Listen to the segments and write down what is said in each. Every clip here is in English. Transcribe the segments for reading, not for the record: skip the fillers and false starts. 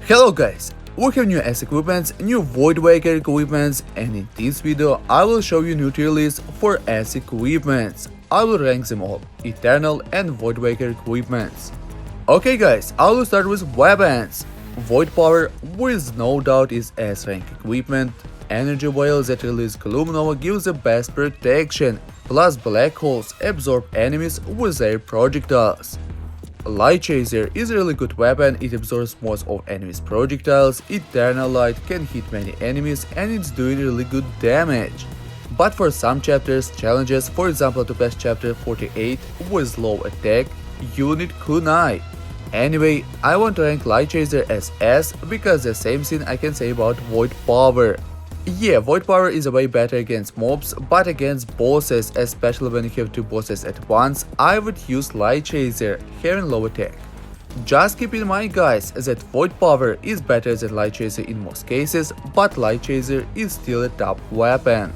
Hello guys, we have new S equipments, new Voidwaker equipments, and in this video I will show you new tier lists for S equipments. I will rank them all, Eternal and Voidwaker equipments. Okay guys, I will start with weapons. Void Power, with no doubt, is S rank equipment. Energy Whale that releases Gloom Nova gives the best protection, plus black holes absorb enemies with their projectiles. Light Chaser is a really good weapon, it absorbs most of enemies' projectiles, Eternal Light can hit many enemies and it's doing really good damage. But for some chapters, challenges, for example to pass chapter 48 with low attack, you need kunai. Anyway, I want to rank Light Chaser as S because the same thing I can say about Void Power. Yeah, Void Power is way better against mobs, but against bosses, especially when you have two bosses at once, I would use Light Chaser, having low attack. Just keep in mind guys, that Void Power is better than Light Chaser in most cases, but Light Chaser is still a top weapon.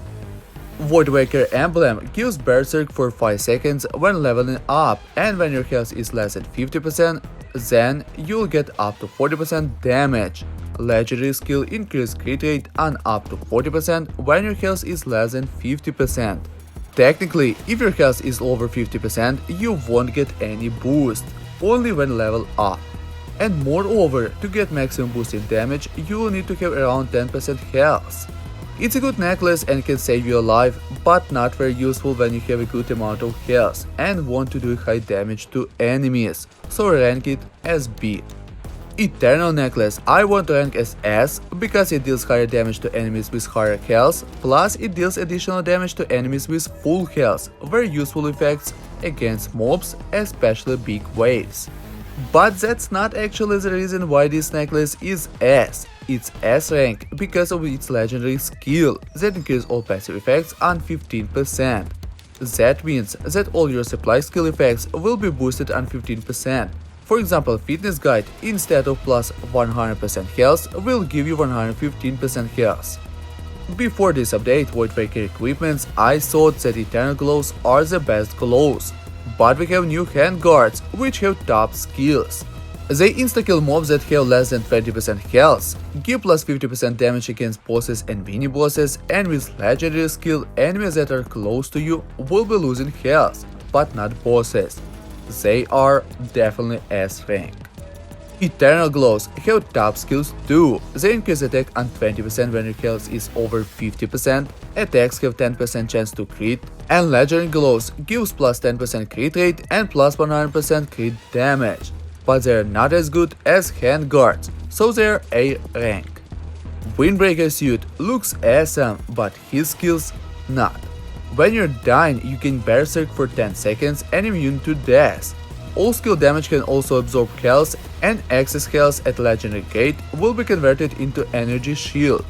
Voidwaker emblem gives Berserk for 5 seconds when leveling up, and when your health is less than 50%, then you'll get up to 40% damage. Legendary skill increase crit rate and up to 40% when your health is less than 50%. Technically, if your health is over 50%, you won't get any boost, only when level up. And moreover, to get maximum boost in damage, you will need to have around 10% health. It's a good necklace and can save you a life, but not very useful when you have a good amount of health and want to do high damage to enemies, so rank it as B. Eternal Necklace I want to rank as S because it deals higher damage to enemies with higher health, plus it deals additional damage to enemies with full health, very useful effects against mobs, especially big waves. But that's not actually the reason why this necklace is S. It's S rank because of its legendary skill that increases all passive effects on 15%. That means that all your supply skill effects will be boosted on 15%. For example, Fitness Guide, instead of plus 100% health, will give you 115% health. Before this update, Voidwaker equipments, I thought that Eternal Gloves are the best gloves. But we have new handguards, which have top skills. They insta-kill mobs that have less than 20% health, give plus 50% damage against bosses and mini-bosses, and with legendary skill, enemies that are close to you will be losing health, but not bosses. They are definitely S rank. Eternal Gloves have top skills too. They increase attack on 20% when your health is over 50%, attacks have 10% chance to crit, and Legendary Gloves gives plus 10% crit rate and plus 100% crit damage. But they are not as good as handguards, so they are A rank. Windbreaker suit looks awesome, but his skills not. When you're dying, you gain Berserk for 10 seconds and immune to death. All skill damage can also absorb health, and excess health at Legendary Gate will be converted into Energy Shield.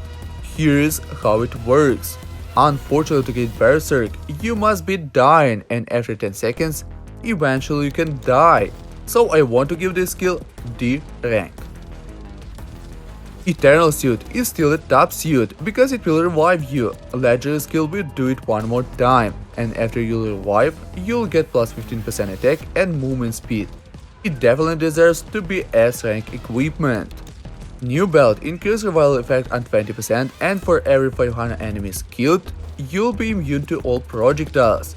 Here's how it works. Unfortunately, to get Berserk, you must be dying, and after 10 seconds, eventually you can die. So I want to give this skill D rank. Eternal Suit is still a top suit because it will revive you. Legendary skill will do it one more time, and after you revive, you'll get plus 15% attack and movement speed. It definitely deserves to be S rank equipment. New Belt increases revival effect on 20%, and for every 500 enemies killed, you'll be immune to all projectiles.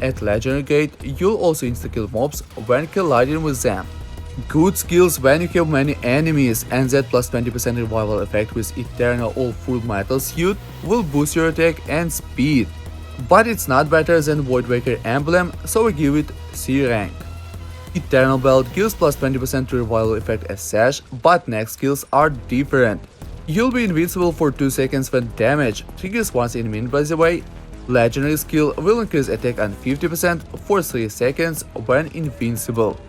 At Legendary Gate, you'll also insta-kill mobs when colliding with them. Good skills when you have many enemies, and that plus 20% revival effect with Eternal or Full Metal suit will boost your attack and speed. But it's not better than Voidwaker emblem, so I give it C rank. Eternal Belt gives plus 20% to revival effect as Sash, but next skills are different. You'll be invincible for 2 seconds when damage triggers once in a minute by the way. Legendary skill will increase attack on 50% for 3 seconds when invincible.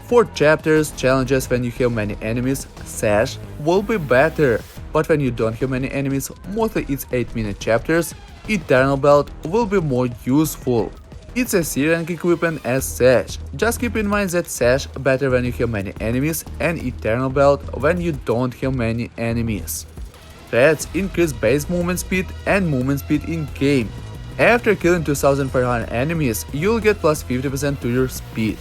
For chapters, challenges when you have many enemies, Sash will be better, but when you don't have many enemies, mostly it's 8-minute chapters, Eternal Belt will be more useful. It's a C rank equipment as Sash. Just keep in mind that Sash better when you have many enemies and Eternal Belt when you don't have many enemies. Threads increase base movement speed and movement speed in game. After killing 2500 enemies, you'll get plus 50% to your speed.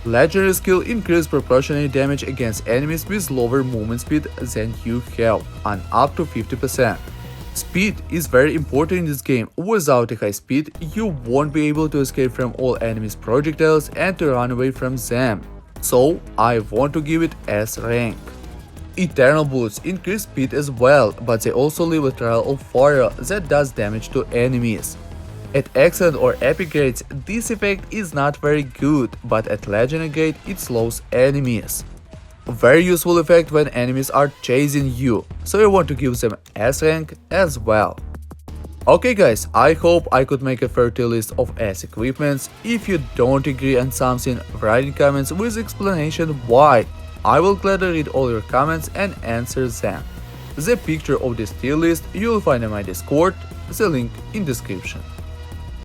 Legendary skill increases proportionate damage against enemies with lower movement speed than you have, and up to 50%. Speed is very important in this game. Without a high speed, you won't be able to escape from all enemies' projectiles and to run away from them. So, I want to give it S rank. Eternal Bullets increase speed as well, but they also leave a trail of fire that does damage to enemies. At excellent or epic grades, this effect is not very good, but at legendary grade it slows enemies. Very useful effect when enemies are chasing you, so you want to give them S rank as well. Okay guys, I hope I could make a fair tier list of S equipments. If you don't agree on something, write in comments with explanation why. I will gladly read all your comments and answer them. The picture of this tier list you will find in my Discord, the link in description.